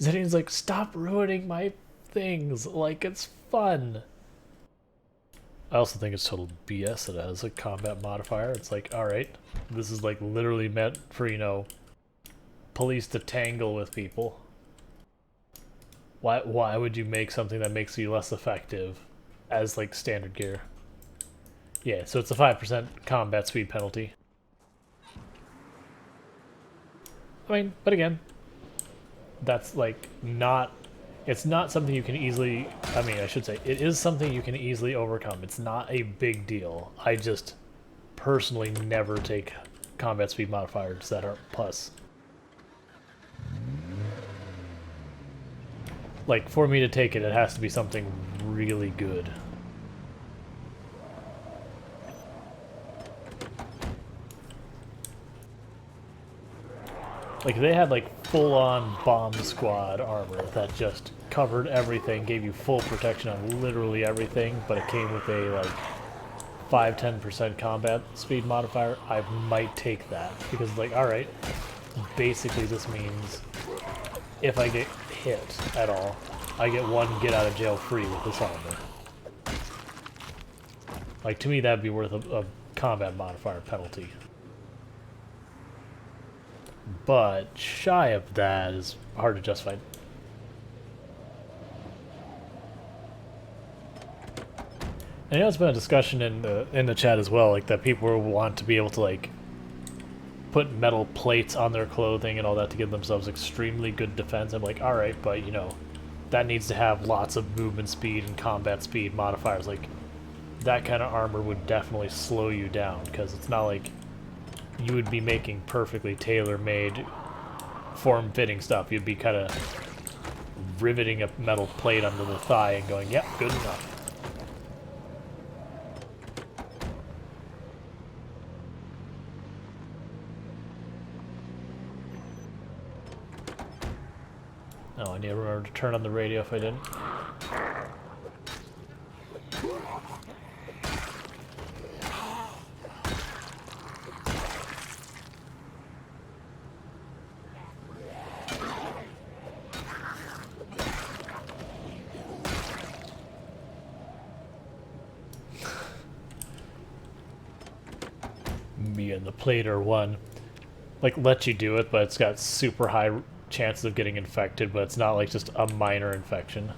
Zenion's like, stop ruining my things. Like, it's fun. I also think it's total BS that it has a combat modifier. It's like, alright, this is like literally meant for, police to tangle with people. Why would you make something that makes you less effective as like standard gear? Yeah, so it's a 5% combat speed penalty. I mean, but again, that's like not, it's not something you can easily, I mean, I should say, it is something you can easily overcome. It's not a big deal. I just personally never take combat speed modifiers that are plus. Like, for me to take it, it has to be something really good. Like, they had, like, full-on bomb squad armor that just covered everything, gave you full protection on literally everything, but it came with a, like, 5-10% combat speed modifier. I might take that, because, like, alright, basically this means if I get hit at all, I get one get out of jail free with this armor. Like, to me, that'd be worth a combat modifier penalty. But shy of that is hard to justify. And I know it's been a discussion in the chat as well, like that people want to be able to like put metal plates on their clothing and all that to give themselves extremely good defense. I'm like, all right, but that needs to have lots of movement speed and combat speed modifiers. Like that kind of armor would definitely slow you down because it's not like you would be making perfectly tailor-made, form-fitting stuff. You'd be kind of riveting a metal plate under the thigh and going, yep, good enough. Oh, I need to remember to turn on the radio if I didn't. Me and the plate are one. Like, lets you do it, but it's got super high chances of getting infected, but it's not like just a minor infection.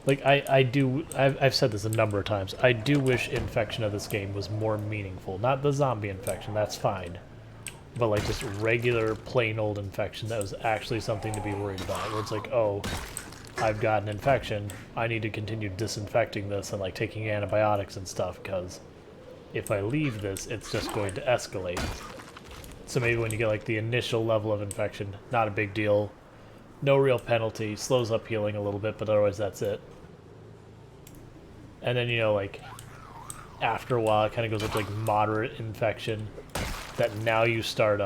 Like, I've said this a number of times, I do wish infection of this game was more meaningful. Not the zombie infection, that's fine. But like just regular, plain old infection that was actually something to be worried about. Where it's like, oh, I've got an infection, I need to continue disinfecting this and like taking antibiotics and stuff, because if I leave this, it's just going to escalate. So maybe when you get like the initial level of infection, not a big deal, no real penalty, slows up healing a little bit, but otherwise that's it. And then, like, after a while it kind of goes up to like moderate infection, that now you start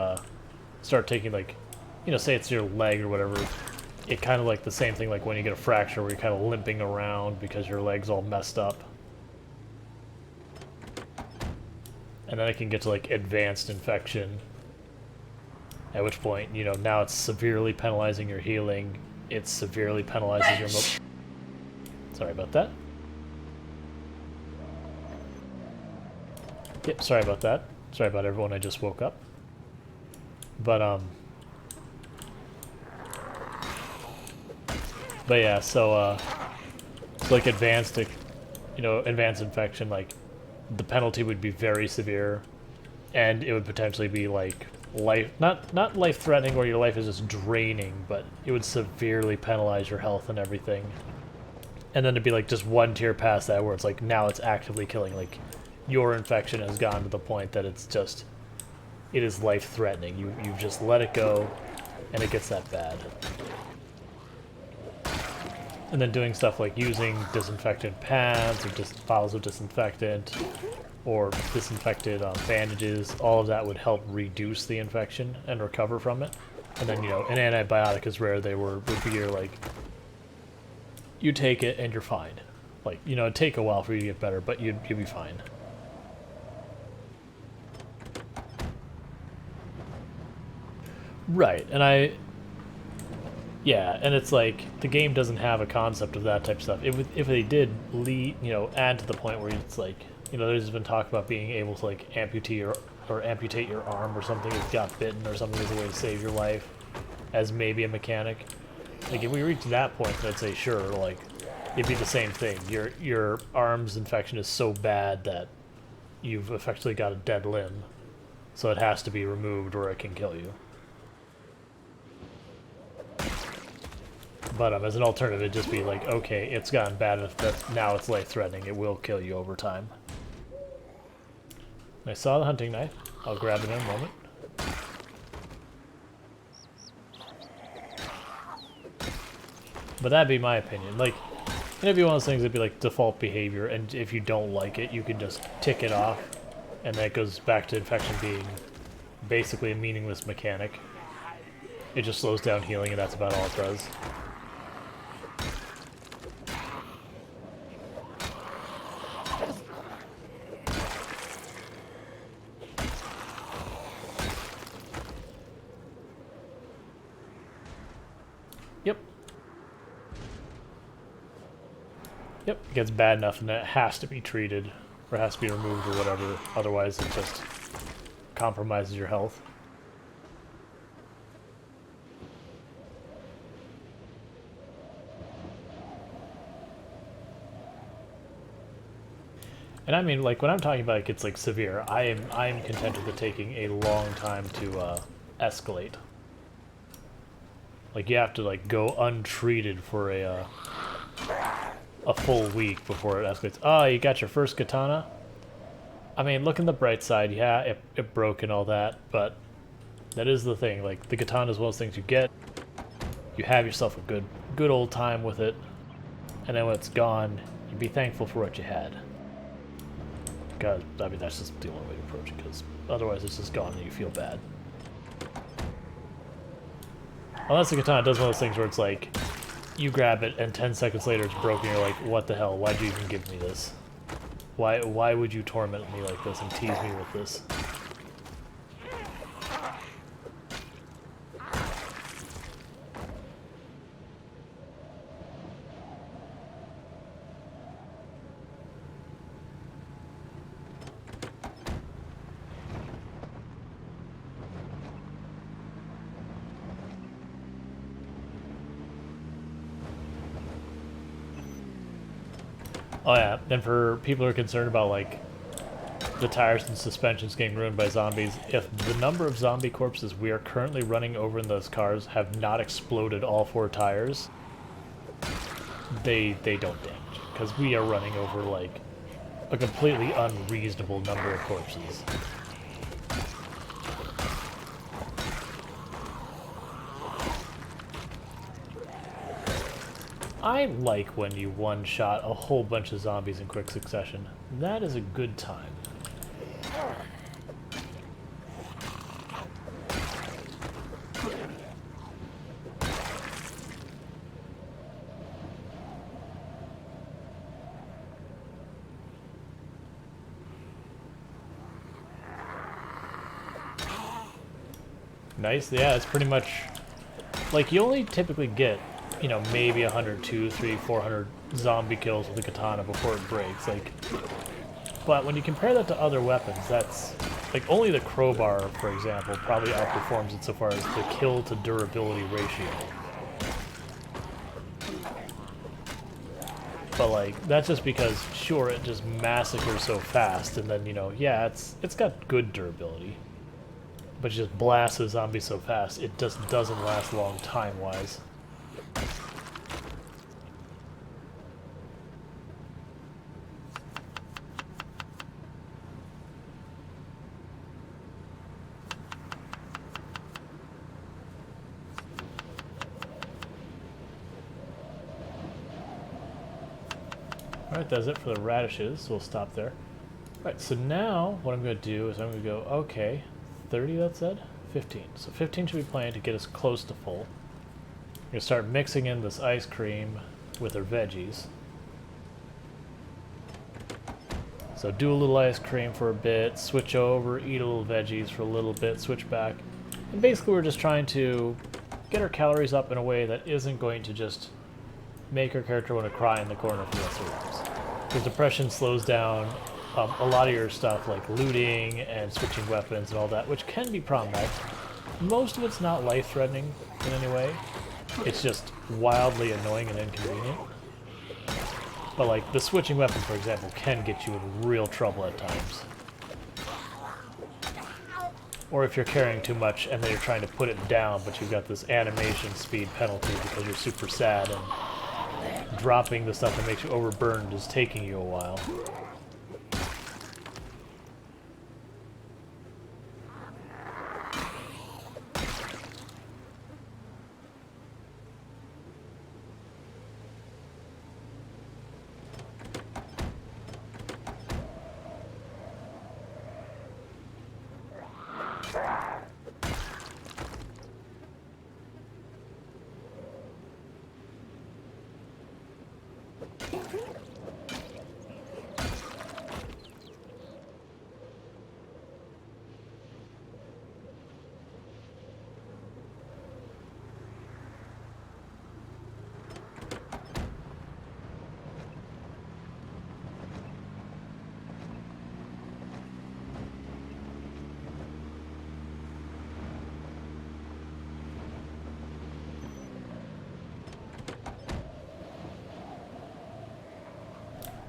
taking like, say it's your leg or whatever, it kind of like the same thing like when you get a fracture where you're kind of limping around because your leg's all messed up. And then it can get to like advanced infection, at which point, now it's severely penalizing your healing, it severely penalizes your Sorry about that. Yep, sorry about that. Sorry about everyone, I just woke up. But yeah, so like advanced, advanced infection, like the penalty would be very severe, and it would potentially be like not life-threatening where your life is just draining, but it would severely penalize your health and everything. And then it'd be like just one tier past that where it's like now it's actively killing, like your infection has gone to the point that it is life-threatening. You've just let it go and it gets that bad. And then doing stuff like using disinfectant pads or just bottles of disinfectant or disinfected bandages, all of that would help reduce the infection and recover from it. And then, an antibiotic is rare. Would be your, like, you take it and you're fine. Like, it'd take a while for you to get better, but you'd be fine. Right, and Yeah, and it's like the game doesn't have a concept of that type of stuff. If they did add to the point where it's like, there's been talk about being able to like amputate your arm or something if you got bitten or something as a way to save your life, as maybe a mechanic. Like if we reach that point, then I'd say sure, like it'd be the same thing. Your arm's infection is so bad that you've effectively got a dead limb, so it has to be removed or it can kill you. But as an alternative, it'd just be like, okay, it's gotten bad enough that now it's life-threatening. It will kill you over time. I saw the hunting knife. I'll grab it in a moment. But that'd be my opinion. Like, it'd be one of those things that'd be like default behavior, and if you don't like it, you can just tick it off, and then it goes back to infection being basically a meaningless mechanic. It just slows down healing, and that's about all it does. Yep. Yep, it gets bad enough and it has to be treated, or has to be removed or whatever, otherwise it just compromises your health. And I mean, like, when I'm talking about it gets, like, severe, I'm content with it taking a long time to escalate. Like, you have to, like, go untreated for a full week before it escalates. Oh, you got your first katana? I mean, look on the bright side, yeah, it broke and all that, but that is the thing. Like, the katana is one of those things you get, you have yourself a good old time with it, and then when it's gone, you be thankful for what you had. Because, I mean, that's just the only way to approach it, because otherwise it's just gone and you feel bad. Unless the katana does one of those things where it's like, you grab it and 10 seconds later it's broken, you're like, what the hell, why'd you even give me this? Why would you torment me like this and tease me with this? Oh yeah, and for people who are concerned about like the tires and suspensions getting ruined by zombies, if the number of zombie corpses we are currently running over in those cars have not exploded all 4 tires, they don't damage. Because we are running over like a completely unreasonable number of corpses. I like when you one-shot a whole bunch of zombies in quick succession. That is a good time. Nice, yeah, it's pretty much... Like, you only typically get, you know, maybe 100, 200, 300, 400 zombie kills with a katana before it breaks, like... But when you compare that to other weapons, that's... Like, only the crowbar, for example, probably outperforms it so far as the kill-to-durability ratio. But, like, that's just because, sure, it just massacres so fast, and then, you know, yeah, it's got good durability. But you just blast a zombie so fast, it just doesn't last long time-wise. Alright, that's it for the radishes, so we'll stop there. Alright, so now what I'm going to do is I'm going to go, okay, 30 that said? 15. So 15 should be plenty to get us close to full. I'm going to start mixing in this ice cream with our veggies. So do a little ice cream for a bit, switch over, eat a little veggies for a little bit, switch back. And basically we're just trying to get our calories up in a way that isn't going to just make our character want to cry in the corner for the rest of their lives. Because depression slows down a lot of your stuff, like looting and switching weapons and all that, which can be problematic. Most of it's not life-threatening in any way. It's just wildly annoying and inconvenient. But like, the switching weapon, for example, can get you in real trouble at times. Or if you're carrying too much and then you're trying to put it down, but you've got this animation speed penalty because you're super sad, and dropping the stuff that makes you overburned is taking you a while.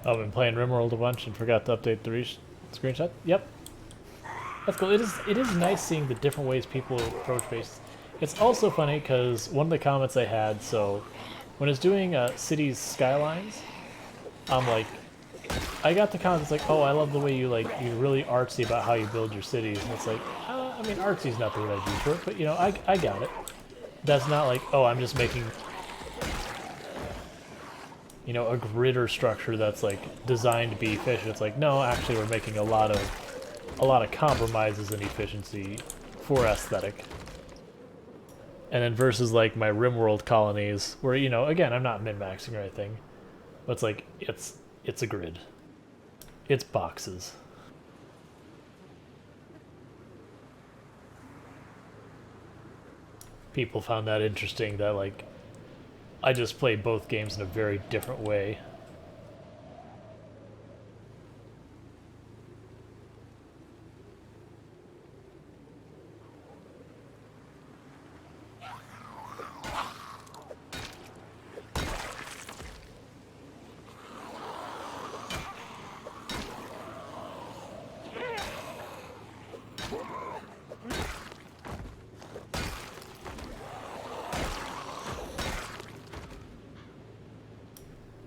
Oh, I've been playing RimWorld a bunch and forgot to update the screenshot. Yep. That's cool. It is nice seeing the different ways people approach bases. It's also funny because one of the comments I had, so when I was doing Cities Skylines, I'm like, I got the comments like, oh, I love the way you're really artsy about how you build your cities. And it's like, I mean, artsy's not the word I'd use for it, but you know, I got it. That's not like, oh, I'm just making, you know, a gritter structure that's like designed to be efficient. It's like, no, actually we're making a lot of compromises in efficiency for aesthetic. And then versus like my RimWorld colonies, where, you know, again, I'm not min-maxing or anything, but it's like, it's a grid. It's boxes. People found that interesting, that like, I just play both games in a very different way.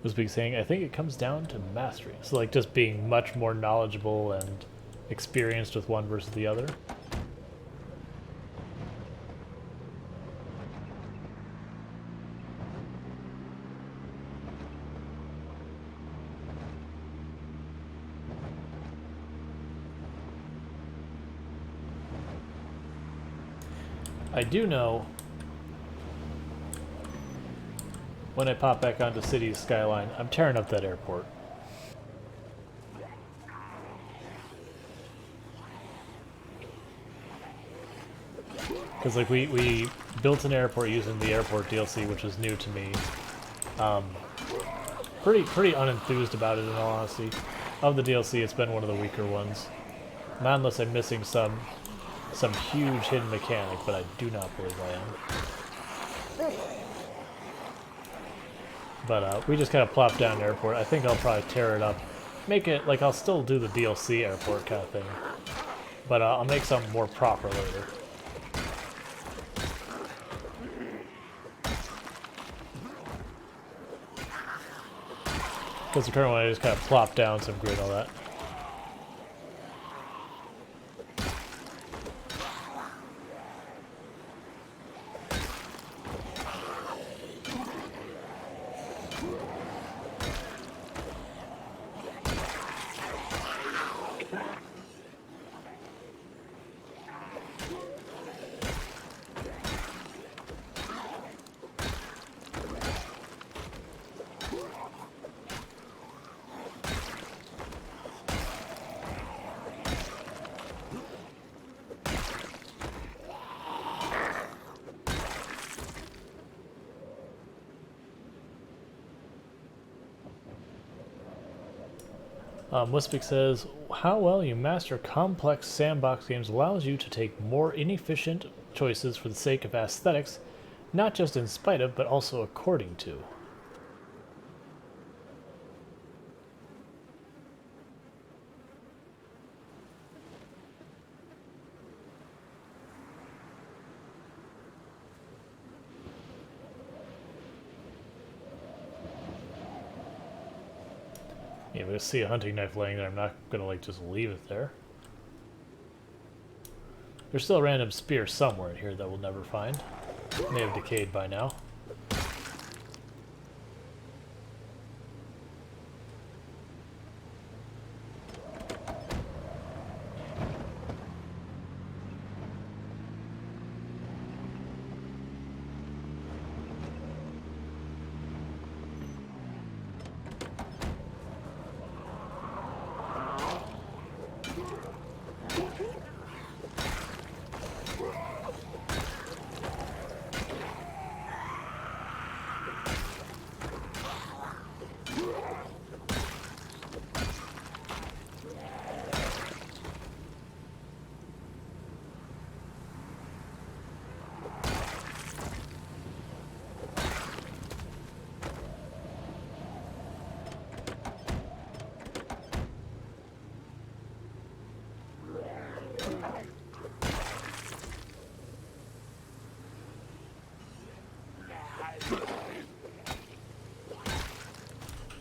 Was big saying, I think it comes down to mastery. So like just being much more knowledgeable and experienced with one versus the other. I do know when I pop back onto Cities Skyline, I'm tearing up that airport. Because like we built an airport using the airport DLC, which is new to me. Pretty unenthused about it, in all honesty. Of the DLC, it's been one of the weaker ones. Not unless I'm missing some huge hidden mechanic, but I do not believe I am. But we just kind of plopped down an airport. I think I'll probably tear it up. Make it, like, I'll still do the DLC airport kind of thing. But I'll make something more proper later. Because the current one, I just kind of plopped down some grid and all that. Wispik says, how well you master complex sandbox games allows you to take more inefficient choices for the sake of aesthetics, not just in spite of, but also according to. Yeah, if I see a hunting knife laying there, I'm not gonna like just leave it there. There's still a random spear somewhere in here that we'll never find. It may have decayed by now.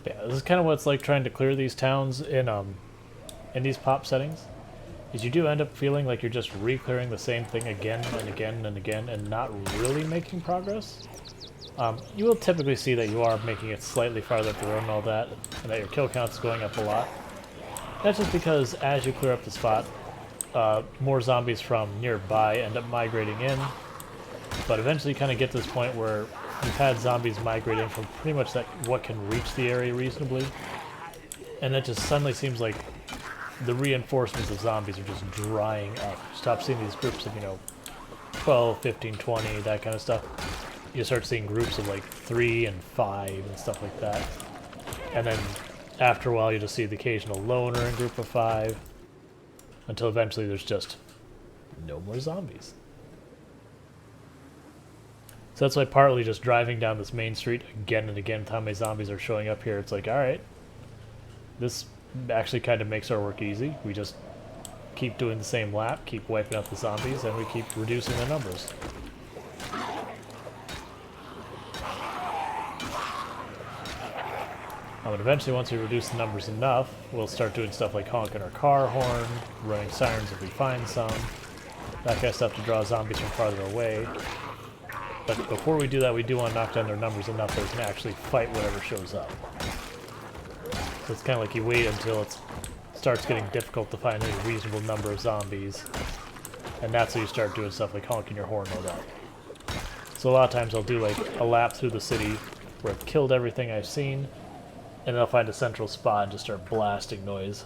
Yeah, this is kind of what it's like trying to clear these towns in these pop settings. Is you do end up feeling like you're just re-clearing the same thing again and again and again and not really making progress. You will typically see that you are making it slightly farther up the road and all that, and that your kill count is going up a lot. That's just because as you clear up the spot, more zombies from nearby end up migrating in, but eventually you kind of get to this point where you've had zombies migrate in from pretty much what can reach the area reasonably, and it just suddenly seems like the reinforcements of zombies are just drying up. Stop seeing these groups of, 12, 15, 20, that kind of stuff. You start seeing groups of like 3 and 5 and stuff like that. And then after a while you just see the occasional loner in group of 5, until eventually there's just no more zombies. So that's why partly just driving down this main street again and again with how many zombies are showing up here, it's like, alright, this actually kind of makes our work easy. We just keep doing the same lap, keep wiping out the zombies, and we keep reducing the numbers. And eventually, once we reduce the numbers enough, we'll start doing stuff like honking our car horn, running sirens if we find some, that kind of stuff to draw zombies from farther away. But before we do that, we do want to knock down their numbers enough that we can actually fight whatever shows up. So it's kind of like you wait until it starts getting difficult to find any reasonable number of zombies, and that's when you start doing stuff like honking your horn and all that. So a lot of times I'll do like a lap through the city where I've killed everything I've seen, and then I'll find a central spot and just start blasting noise.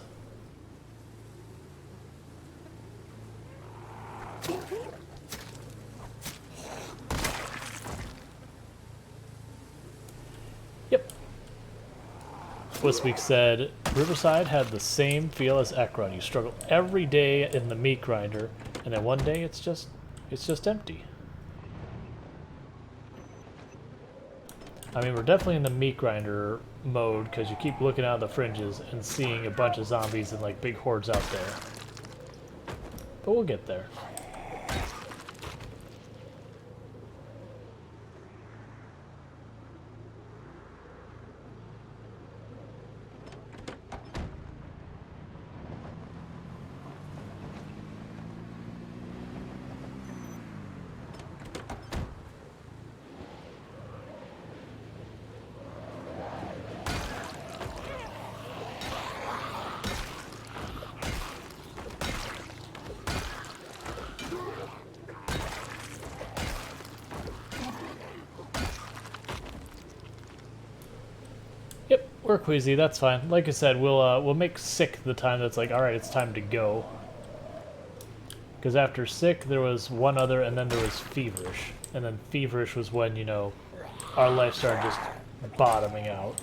Yep. Wispik said, Riverside had the same feel as Ekron. You struggle every day in the meat grinder, and then one day it's just empty. I mean, we're definitely in the meat grinder mode because you keep looking out of the fringes and seeing a bunch of zombies and like big hordes out there. But we'll get there. We're queasy, that's fine. Like I said, we'll make sick the time that's like, alright, it's time to go. Because after sick, there was one other, and then there was feverish. And then feverish was when, our life started just bottoming out.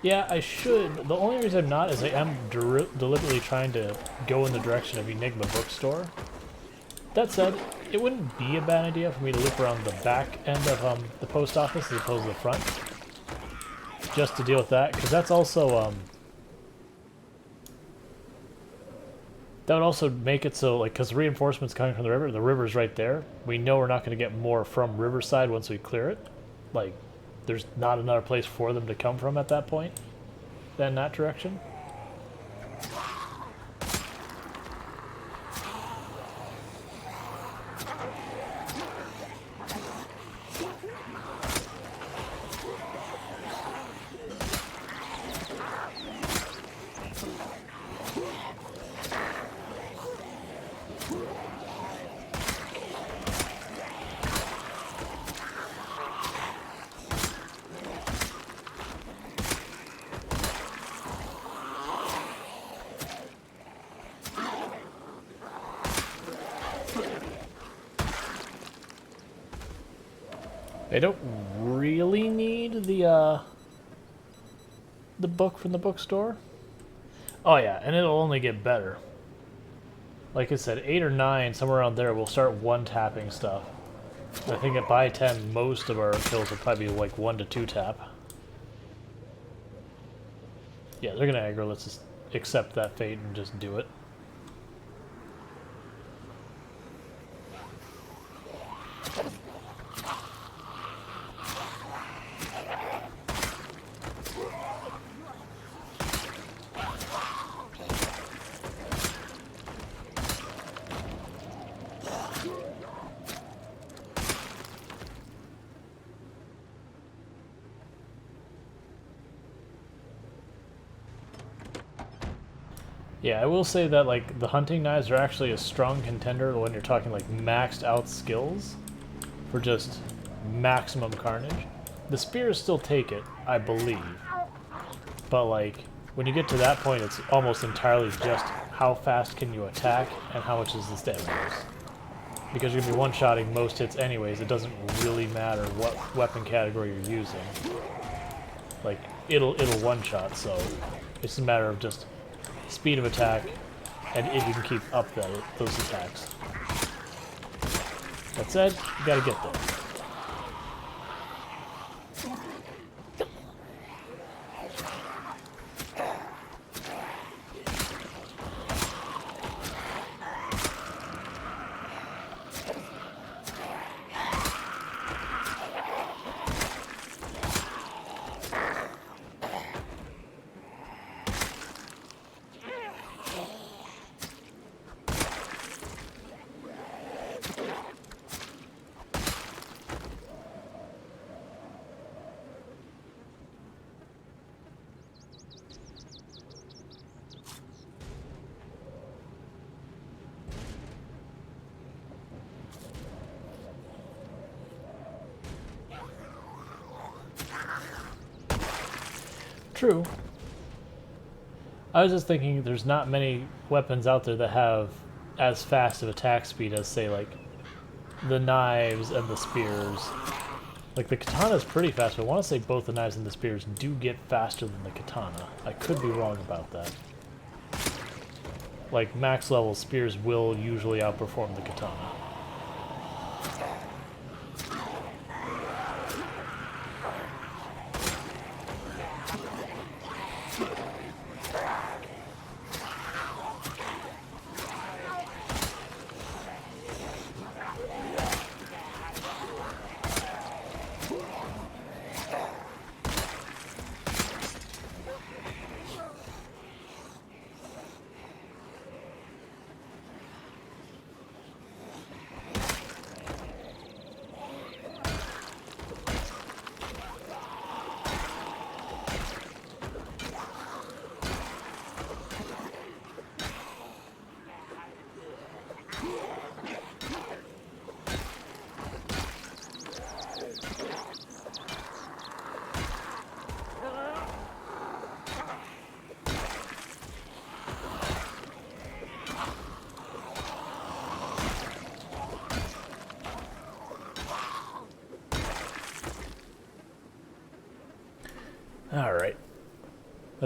Yeah, I should. The only reason I'm not is I am deliberately trying to go in the direction of Enigma Bookstore. That said, it wouldn't be a bad idea for me to loop around the back end of the post office as opposed to the front. Just to deal with that, because that's also, that would also make it so, like, because reinforcements coming from the river's right there. We know we're not going to get more from Riverside once we clear it. Like, there's not another place for them to come from at that point, in that direction. I don't really need the book from the bookstore. Oh yeah, and it'll only get better. Like I said, 8 or 9, somewhere around there, we'll start one-tapping stuff. I think at by 10, most of our kills will probably be like 1 to 2 tap. Yeah, they're gonna aggro, let's just accept that fate and just do it. Yeah, I will say that like the hunting knives are actually a strong contender when you're talking like maxed out skills for just maximum carnage. The spears still take it, I believe. But like when you get to that point, it's almost entirely just how fast can you attack and how much is the stamina. Because you're gonna be one-shotting most hits anyways, it doesn't really matter what weapon category you're using. Like it'll one-shot, so it's a matter of just speed of attack, and if you can keep up those attacks. That said, you gotta get there. True. I was just thinking there's not many weapons out there that have as fast of attack speed as, say, like, the knives and the spears. Like, the katana is pretty fast, but I want to say both the knives and the spears do get faster than the katana. I could be wrong about that. Like, max level spears will usually outperform the katana.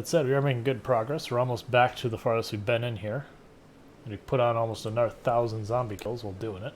That said, we are making good progress. We're almost back to the farthest we've been in here. And we put on almost another 1,000 zombie kills while doing it.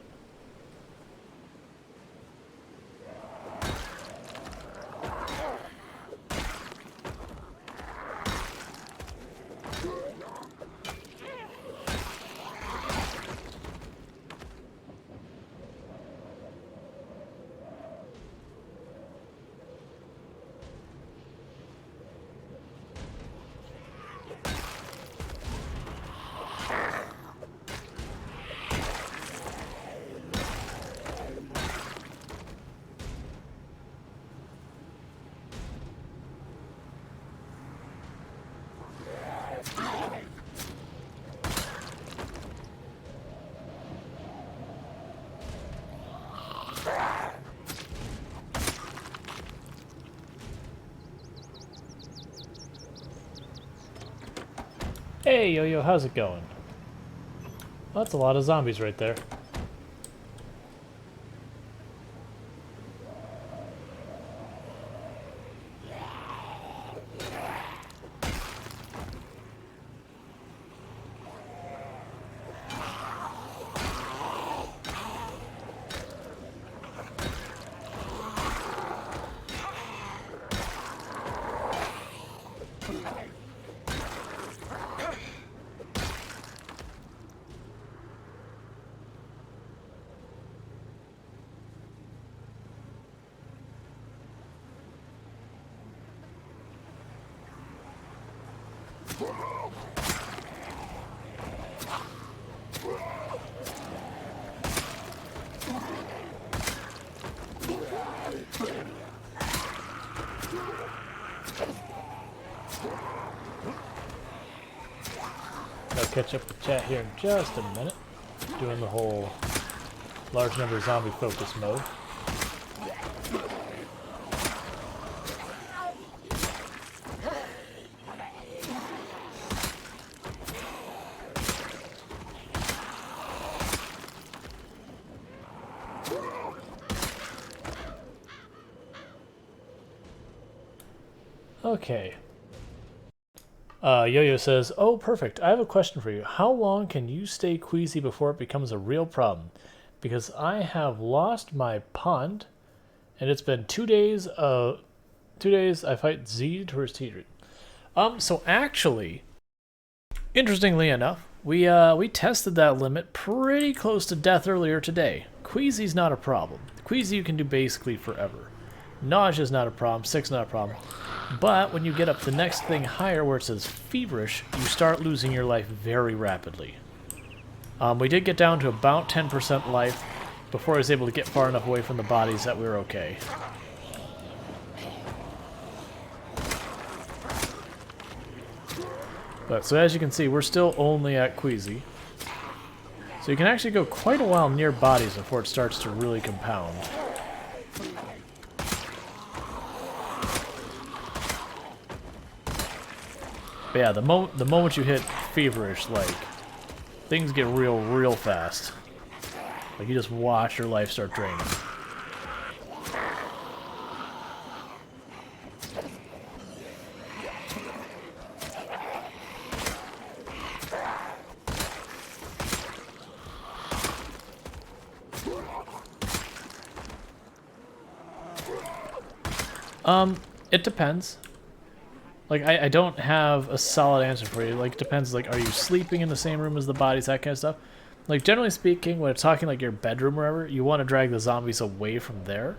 Hey, Yo-Yo, how's it going? Well, that's a lot of zombies right there. I'll catch up with chat here in just a minute. Doing the whole large number of zombie focus mode. Okay. Yo-Yo says, "Oh, perfect. I have a question for you. How long can you stay queasy before it becomes a real problem? Because I have lost my pond, and it's been 2 days. 2 days. I fight Z towards T. So actually, interestingly enough, we tested that limit pretty close to death earlier today. Queasy's not a problem. Queasy you can do basically forever. Nausea's not a problem. Sick's not a problem. But when you get up the next thing higher where it says feverish, you start losing your life very rapidly. We did get down to about 10% life before I was able to get far enough away from the bodies that we were okay. But so as you can see, we're still only at queasy. So you can actually go quite a while near bodies before it starts to really compound. But yeah, the moment you hit feverish, like, things get real fast. Like, you just watch your life start draining. It depends. Like, I don't have a solid answer for you. Like, it depends, like, are you sleeping in the same room as the bodies, that kind of stuff? Like, generally speaking, when it's talking, like, your bedroom or whatever, you want to drag the zombies away from there.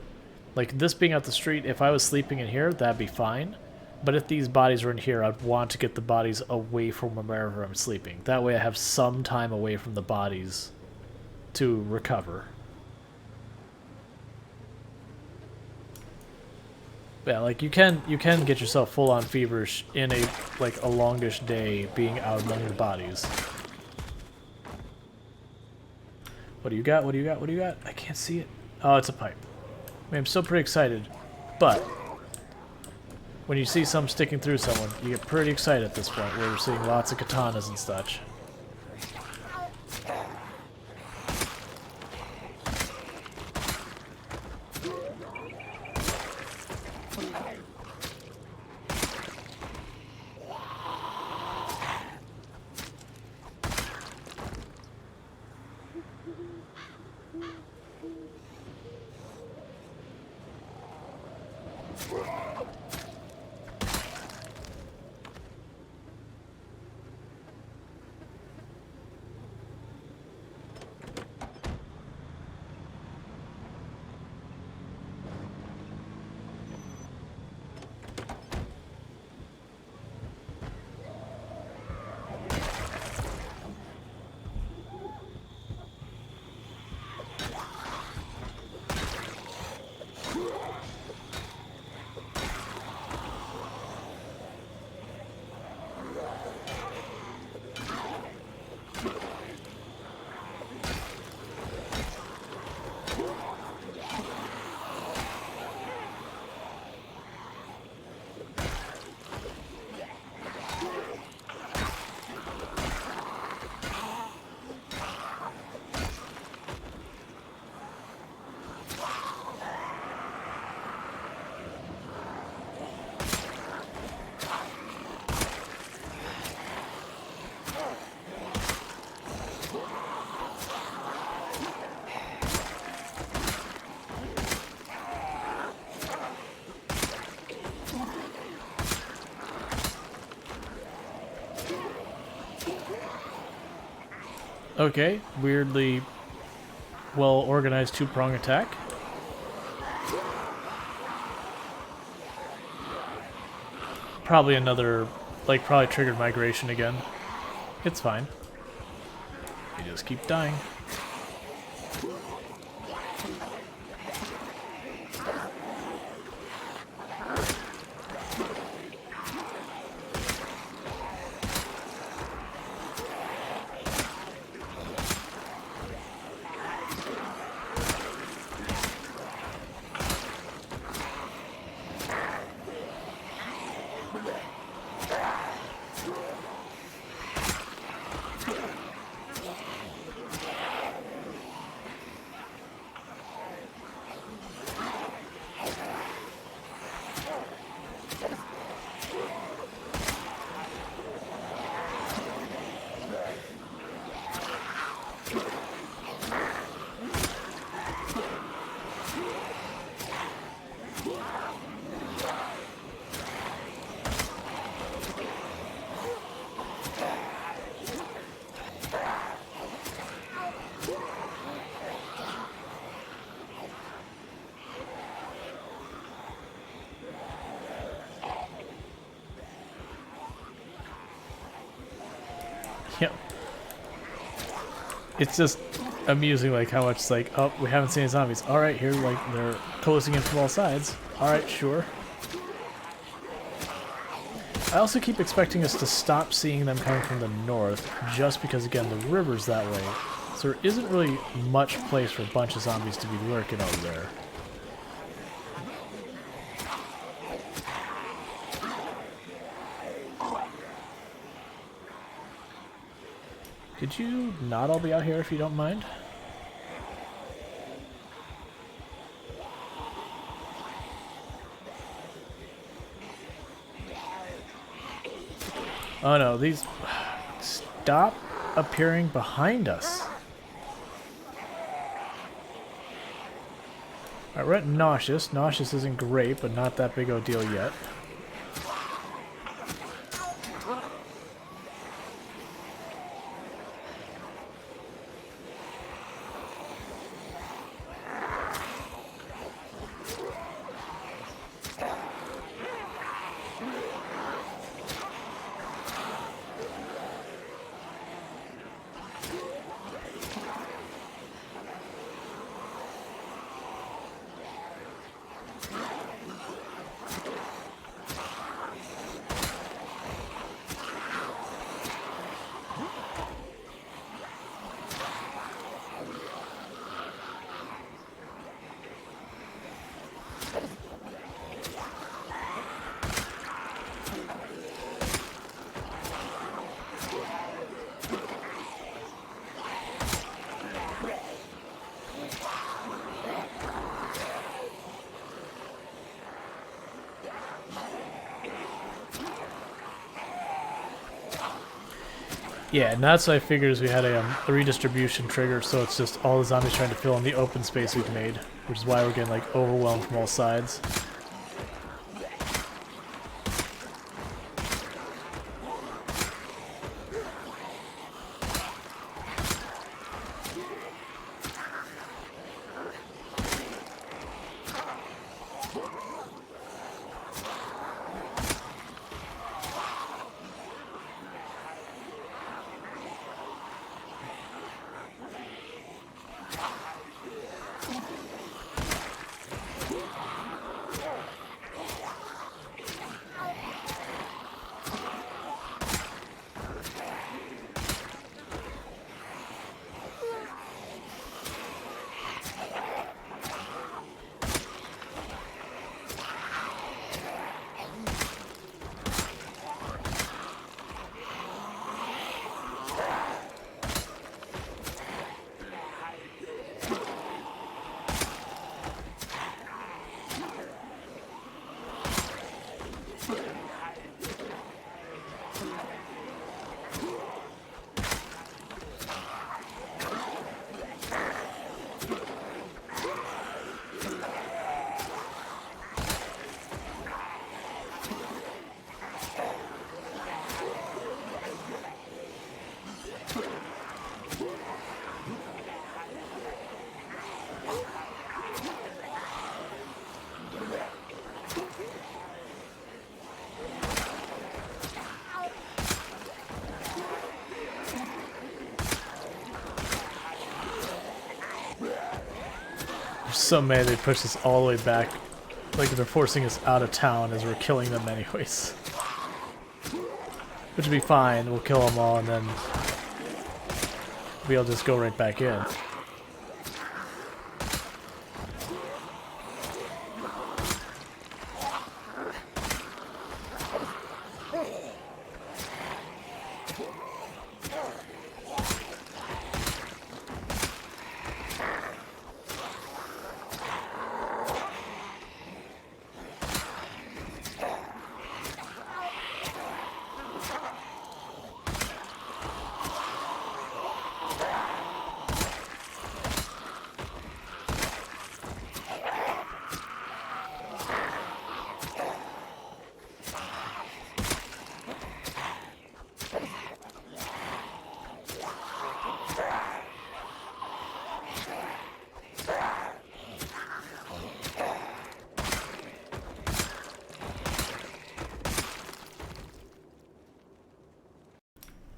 Like, this being out the street, if I was sleeping in here, that'd be fine. But if these bodies were in here, I'd want to get the bodies away from wherever I'm sleeping. That way I have some time away from the bodies to recover. Yeah, like you can get yourself full on feverish in a longish day being out among the bodies. What do you got? What do you got? What do you got? I can't see it. Oh, it's a pipe. I mean, I'm still pretty excited, but when you see some sticking through someone, you get pretty excited at this point where we're seeing lots of katanas and such. Okay, weirdly well-organized two-prong attack. Probably another, like, probably triggered migration again. It's fine. You just keep dying. Yep. It's just amusing, like, how much it's like, oh, we haven't seen any zombies. Alright, here, like, they're closing in from all sides. Alright, sure. I also keep expecting us to stop seeing them coming from the north, just because, again, the river's that way. So there isn't really much place for a bunch of zombies to be lurking over there. Could you not all be out here if you don't mind? Oh no, these... Stop appearing behind us. Alright, we're at Nauseous. Nauseous isn't great, but not that big of a deal yet. Yeah, and that's what I figured is we had a redistribution trigger, so it's just all the zombies trying to fill in the open space we've made, which is why we're getting, like, overwhelmed from all sides. so mad they push us all the way back. Like they're forcing us out of town as we're killing them anyways. Which would be fine, we'll kill them all and then we'll just go right back in.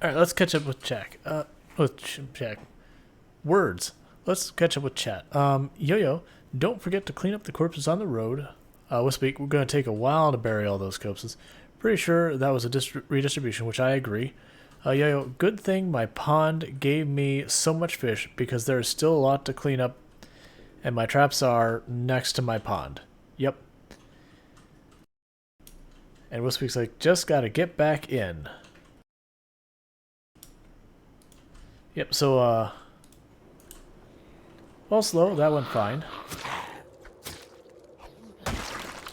Alright, let's catch up with Jack. Jack. Words. Let's catch up with chat. Yo-Yo, don't forget to clean up the corpses on the road. We're going to take a while to bury all those corpses. Pretty sure that was a redistribution, which I agree. Yo-Yo, good thing my pond gave me so much fish because there is still a lot to clean up and my traps are next to my pond. Yep. And Wispy's like, just gotta get back in. Yep, so, well, slow, that went fine.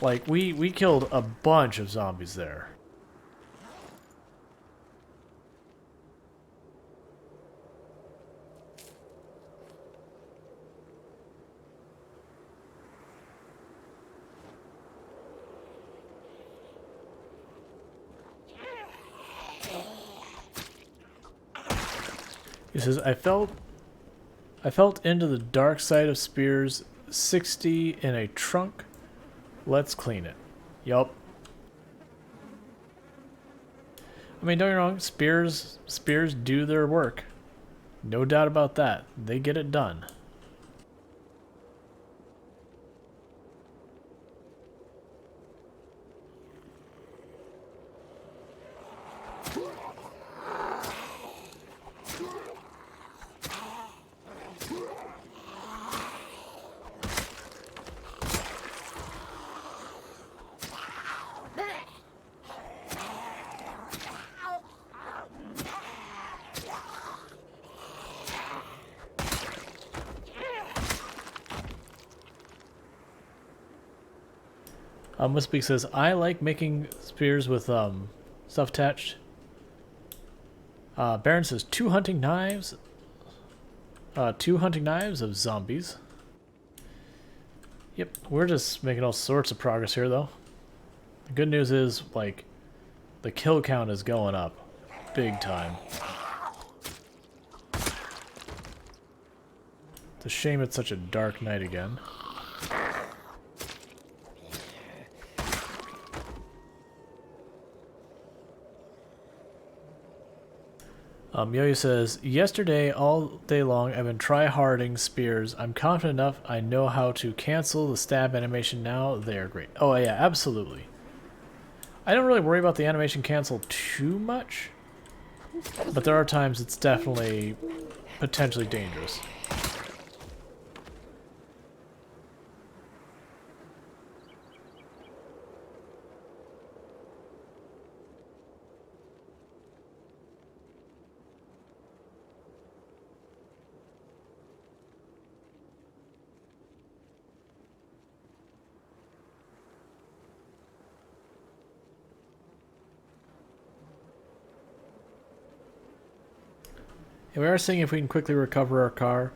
Like, we killed a bunch of zombies there. He says, I felt into the dark side of Spears, 60 in a trunk. Let's clean it. Yup. I mean, don't get me wrong, Spears do their work. No doubt about that. They get it done. Wispy says, I like making spears with stuff attached. Baron says, two hunting knives of zombies. Yep, we're just making all sorts of progress here, though. The good news is, like, the kill count is going up big time. It's a shame it's such a dark night again. Yo-Yo says, yesterday all day long I've been try-harding spears. I'm confident enough I know how to cancel the stab animation now. They are great. Oh yeah, absolutely. I don't really worry about the animation cancel too much, but there are times it's definitely potentially dangerous. And we are seeing if we can quickly recover our car.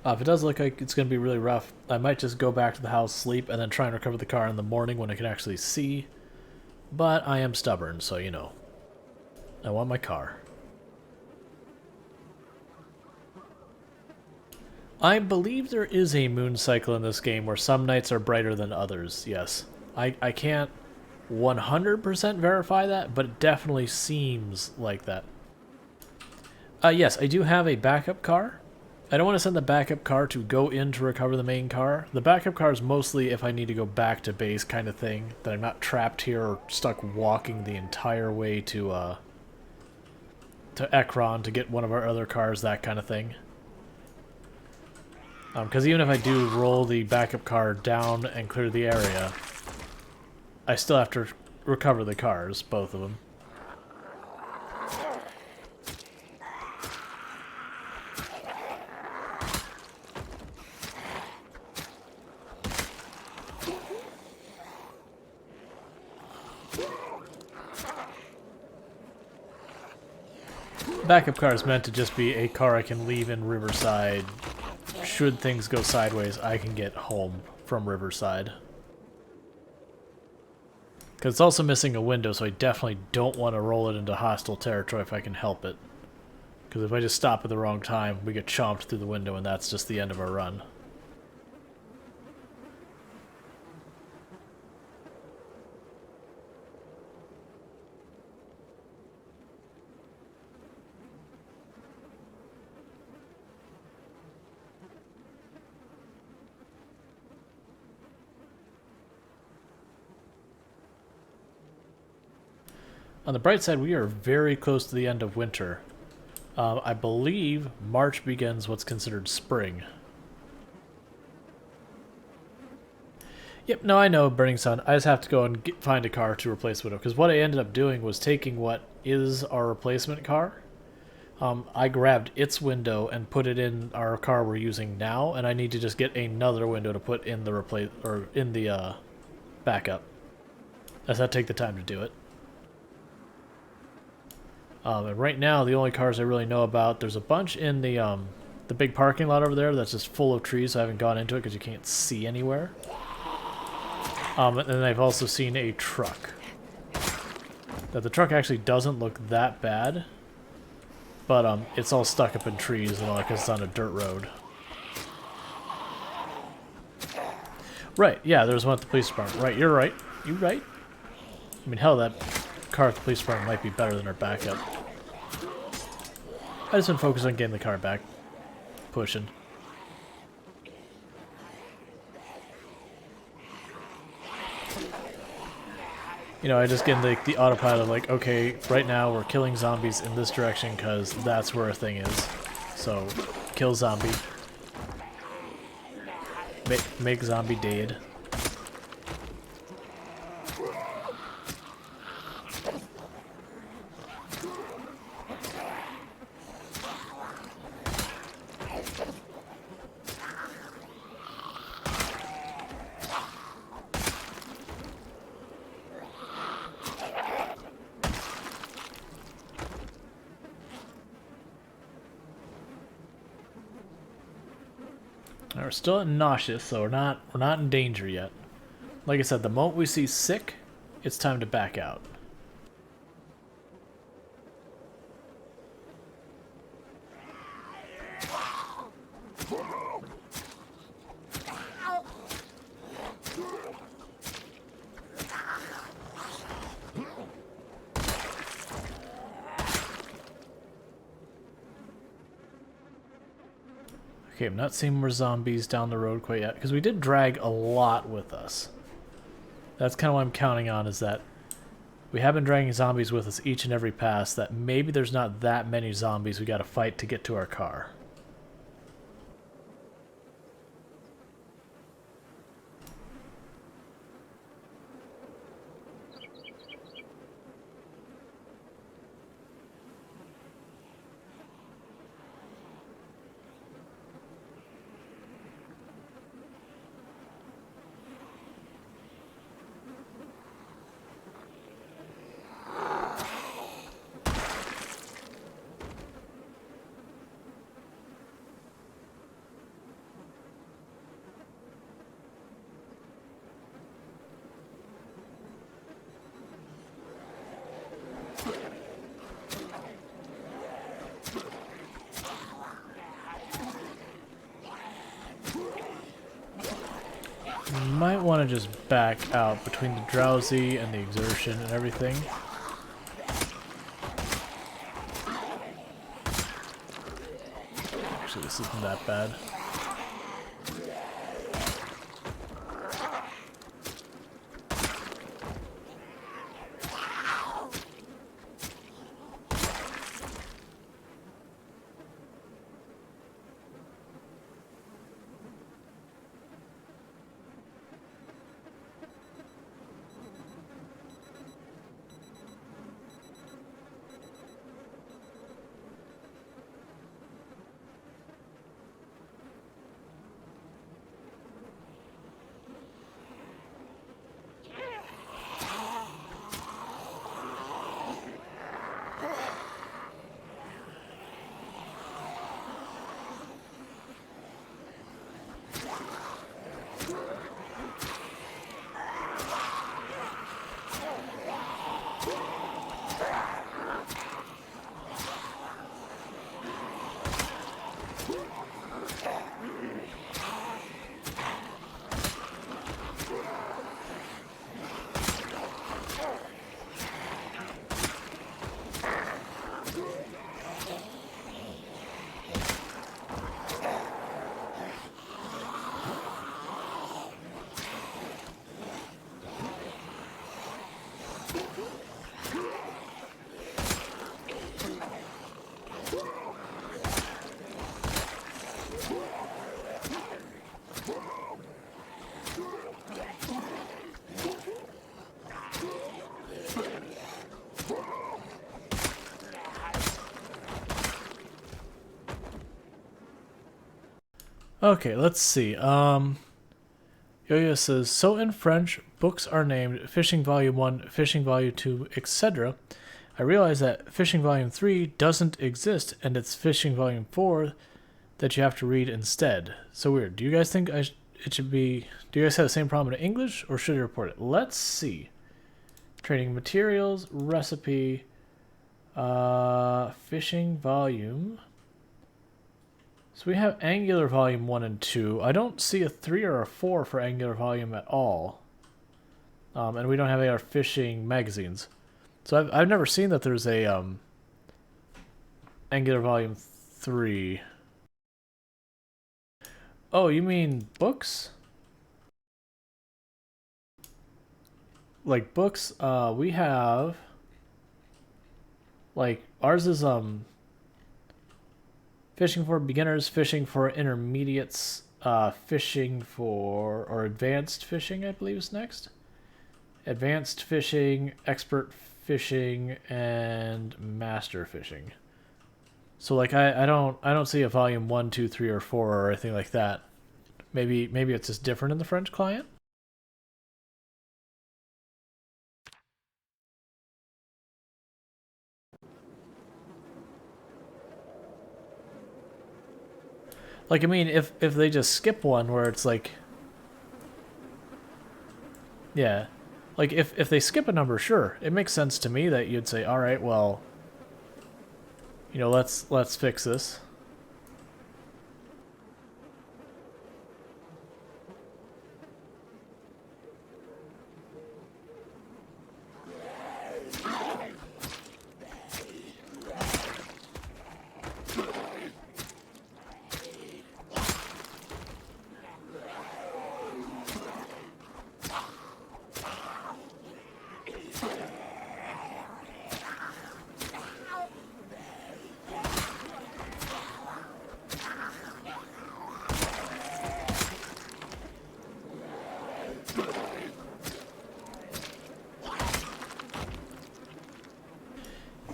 If it does look like it's going to be really rough, I might just go back to the house, sleep, and then try and recover the car in the morning when I can actually see. But I am stubborn, so you know. I want my car. I believe there is a moon cycle in this game where some nights are brighter than others, yes. I can't 100% verify that, but it definitely seems like that. Yes, I do have a backup car, I don't want to send the backup car to go in to recover the main car. The backup car is mostly if I need to go back to base kind of thing, that I'm not trapped here or stuck walking the entire way to Ekron to get one of our other cars, that kind of thing. Because even if I do roll the backup car down and clear the area, I still have to recover the cars, both of them. Backup car is meant to just be a car I can leave in Riverside. Should things go sideways, I can get home from Riverside. Because it's also missing a window, so I definitely don't want to roll it into hostile territory if I can help it. Because if I just stop at the wrong time, we get chomped through the window and that's just the end of our run. On the bright side, we are very close to the end of winter. I believe March begins what's considered spring. Yep, no, I know, Burning Sun. I just have to go and find a car to replace Widow. Because what I ended up doing was taking what is our replacement car. I grabbed its window and put it in our car we're using now, and I need to just get another window to put in the backup. That's how I take the time to do it. And right now, the only cars I really know about, there's a bunch in the big parking lot over there that's just full of trees, so I haven't gone into it because you can't see anywhere. And then I've also seen a truck. The truck actually doesn't look that bad, but it's all stuck up in trees and all because it's on a dirt road. Right, yeah, there's one at the police department. Right, you're right. You right. I mean, hell, that car at the police department might be better than our backup. I just been focused on getting the car back. Pushing. You know, I just get the autopilot of like, okay, right now we're killing zombies in this direction because that's where a thing is. So, kill zombie. Make zombie dead. We're still nauseous, so we're not in danger yet. Like I said, the moment we see sick, it's time to back out. Okay, I'm not seeing more zombies down the road quite yet, because we did drag a lot with us. That's kind of what I'm counting on, is that we have been dragging zombies with us each and every pass, that maybe there's not that many zombies we gotta fight to get to our car. Might want to just back out between the drowsy and the exertion and everything. actually, this isn't that bad. Okay, let's see. Yo-Yo says, so in French, books are named Fishing Volume 1, Fishing Volume 2, etc. I realize that Fishing Volume 3 doesn't exist, and it's Fishing Volume 4 that you have to read instead. So weird. Do you guys think it should be... Do you guys have the same problem in English, or should I report it? Let's see. Training materials, recipe, fishing volume... So we have Angular Volume 1 and 2. I don't see a 3 or a 4 for Angular Volume at all. And we don't have AR fishing magazines. So I've never seen that there's a Angular Volume 3. Oh, you mean books? Like books, we have... Like, ours is, fishing for beginners, fishing for intermediates, fishing for... Or advanced fishing, I believe is next. Advanced fishing, expert fishing, and master fishing. So like I don't see a volume 1, 2, 3, or 4 or anything like that. Maybe it's just different in the French client. Like I mean if they just skip one where it's like, yeah, like if they skip a number, sure, it makes sense to me that you'd say, all right, well, you know, let's fix this.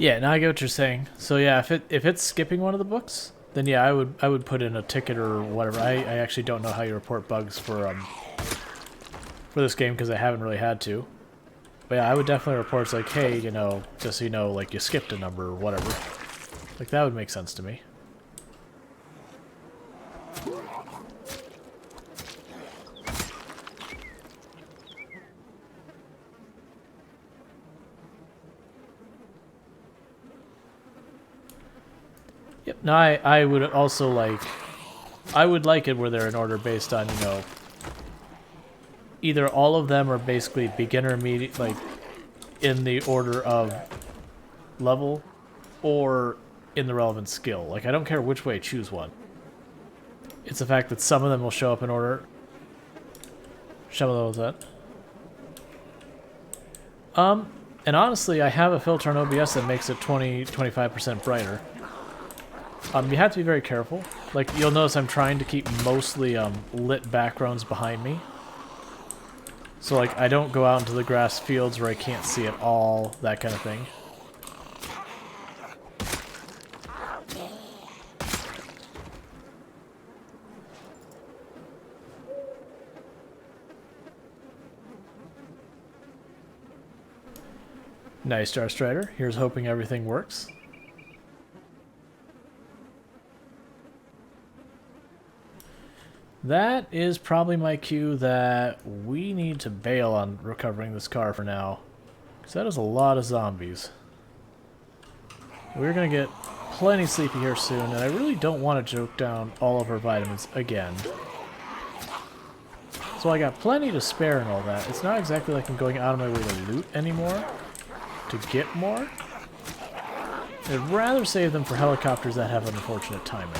Yeah, now I get what you're saying. So yeah, if it's skipping one of the books, then yeah, I would put in a ticket or whatever. I actually don't know how you report bugs for this game because I haven't really had to. But yeah, I would definitely report it's like, hey, you know, just so you know, like you skipped a number or whatever. Like that would make sense to me. Yep. Now I would also like, I would like it where they're in order based on, you know, either all of them are basically beginner, medium, like in the order of level, or in the relevant skill. Like I don't care which way, choose one. It's the fact that some of them will show up in order. Some of those that. And honestly, I have a filter on OBS that makes it 25% brighter. You have to be very careful. Like, you'll notice I'm trying to keep mostly lit backgrounds behind me. So, like, I don't go out into the grass fields where I can't see at all, that kind of thing. Nice, Star Strider. Here's hoping everything works. That is probably my cue that we need to bail on recovering this car for now. Because that is a lot of zombies. We're going to get plenty sleepy here soon, and I really don't want to choke down all of our vitamins again. So I got plenty to spare and all that. It's not exactly like I'm going out of my way to loot anymore. To get more. I'd rather save them for helicopters that have unfortunate timing.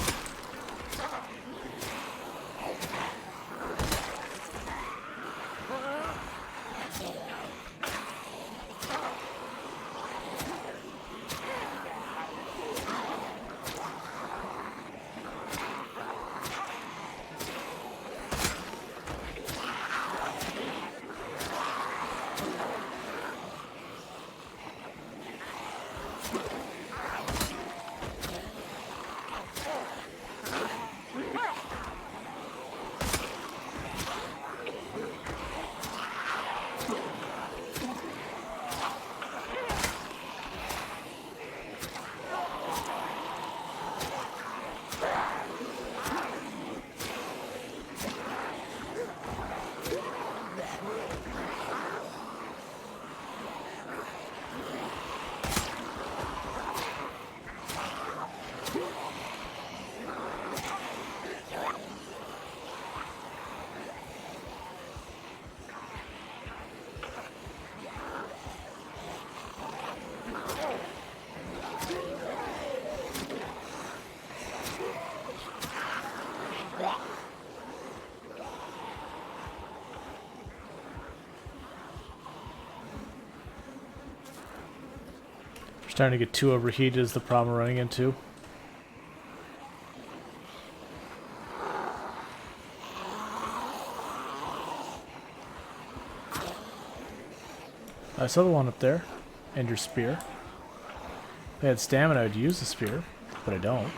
Starting to get too overheated is the problem we're running into. I saw the one up there, and your spear. If I had stamina, I'd use the spear, but I don't.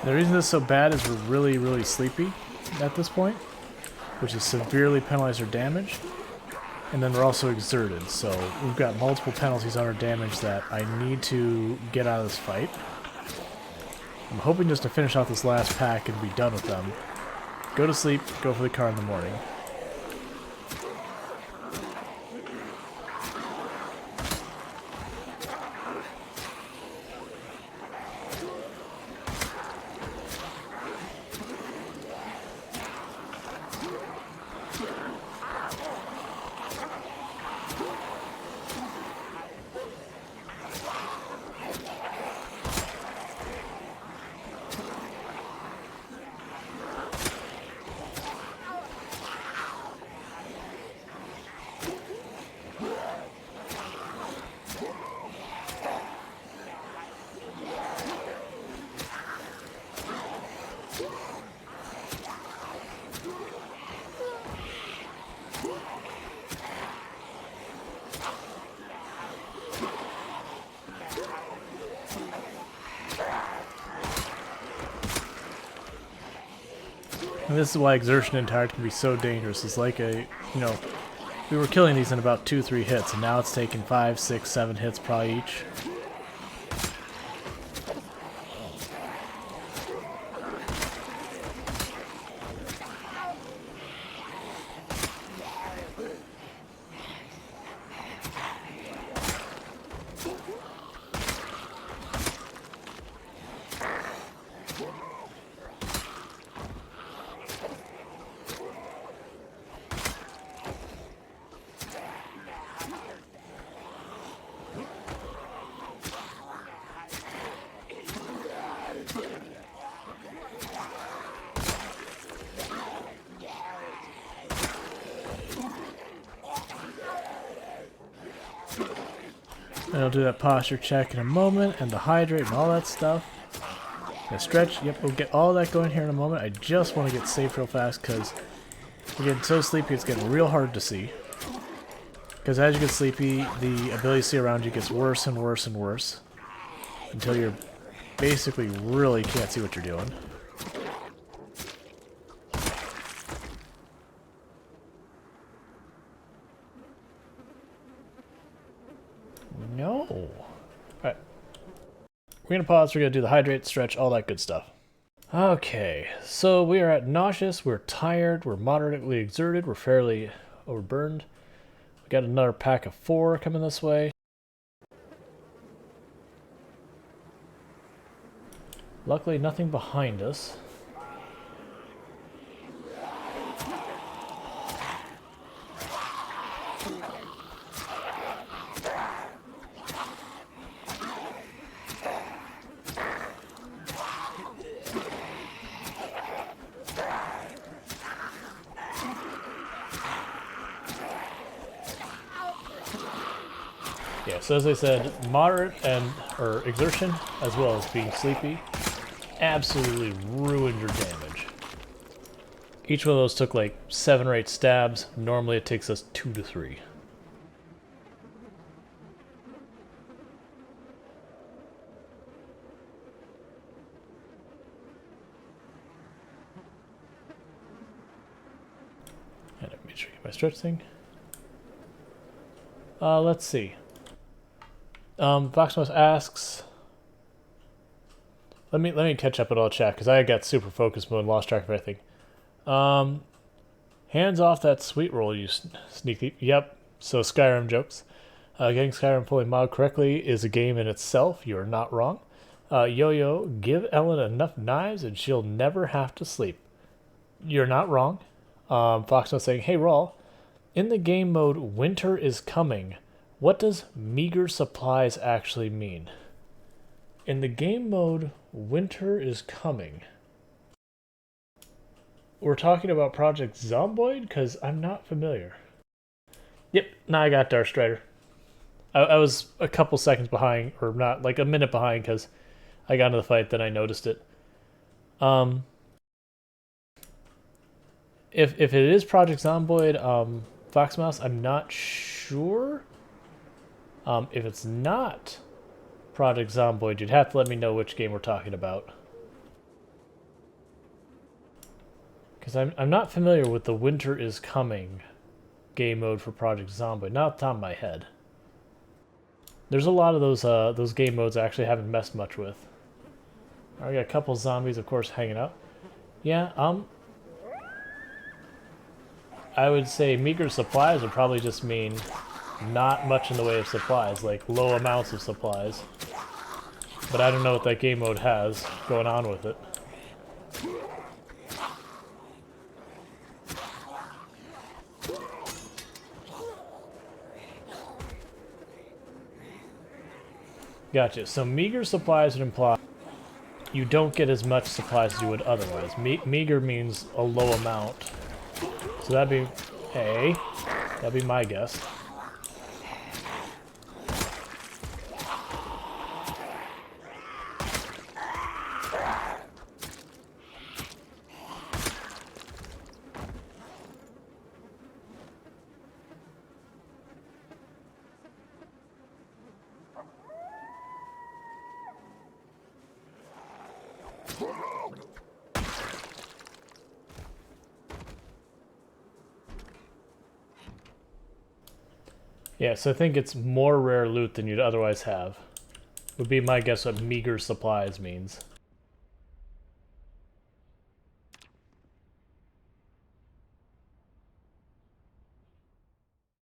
The reason this is so bad is we're really, really sleepy at this point, which has severely penalized our damage. And then we're also exerted, so we've got multiple penalties on our damage that I need to get out of this fight. I'm hoping just to finish off this last pack and be done with them. Go to sleep, go for the car in the morning. And this is why exertion and tired can be so dangerous. It's like we were killing these in about 2-3 hits, and now it's taking 5, 6, 7 hits probably each. And I'll do that posture check in a moment, and the hydrate and all that stuff. The stretch, yep, we'll get all that going here in a moment. I just want to get safe real fast because we're getting so sleepy it's getting real hard to see. Because as you get sleepy, the ability to see around you gets worse and worse and worse. Until you're basically really can't see what you're doing. No. Alright. We're going to pause. We're going to do the hydrate, stretch, all that good stuff. Okay. So we are at nauseous. We're tired. We're moderately exerted. We're fairly overburned. We got another pack of 4 coming this way. Luckily, nothing behind us. Yeah, so as I said, moderate or exertion, as well as being sleepy, absolutely ruined your damage. Each one of those took like 7 or 8 stabs. Normally it takes us 2 to 3. And make sure I get my stretch thing. Let's see. Voxmos asks, let me catch up at all chat because I got super focus mode and lost track of everything. Hands off that sweet roll, you sneak thief. Yep. So Skyrim jokes. Getting Skyrim fully modded correctly is a game in itself. You are not wrong. Yo-Yo, give Ellen enough knives and she'll never have to sleep. You're not wrong. Voxmos saying, hey Rawl, in the game mode winter is coming. What does meager supplies actually mean? In the game mode, winter is coming. We're talking about Project Zomboid? Because I'm not familiar. Yep, now I got Dark Strider. I was a couple seconds behind, or not, like a minute behind, because I got into the fight, then I noticed it. If it is Project Zomboid, Foxmouse, I'm not sure. If it's not Project Zomboid, you'd have to let me know which game we're talking about. Because I'm not familiar with the Winter is Coming game mode for Project Zomboid, not off the top of my head. There's a lot of those game modes I actually haven't messed much with. I got a couple zombies, of course, hanging out. Yeah, I would say meager supplies would probably just mean not much in the way of supplies, like low amounts of supplies. But I don't know what that game mode has going on with it. Gotcha. So meager supplies would imply you don't get as much supplies as you would otherwise. Meager means a low amount. So that'd be A. That'd be my guess. Yeah, so I think it's more rare loot than you'd otherwise have. Would be my guess what meager supplies means.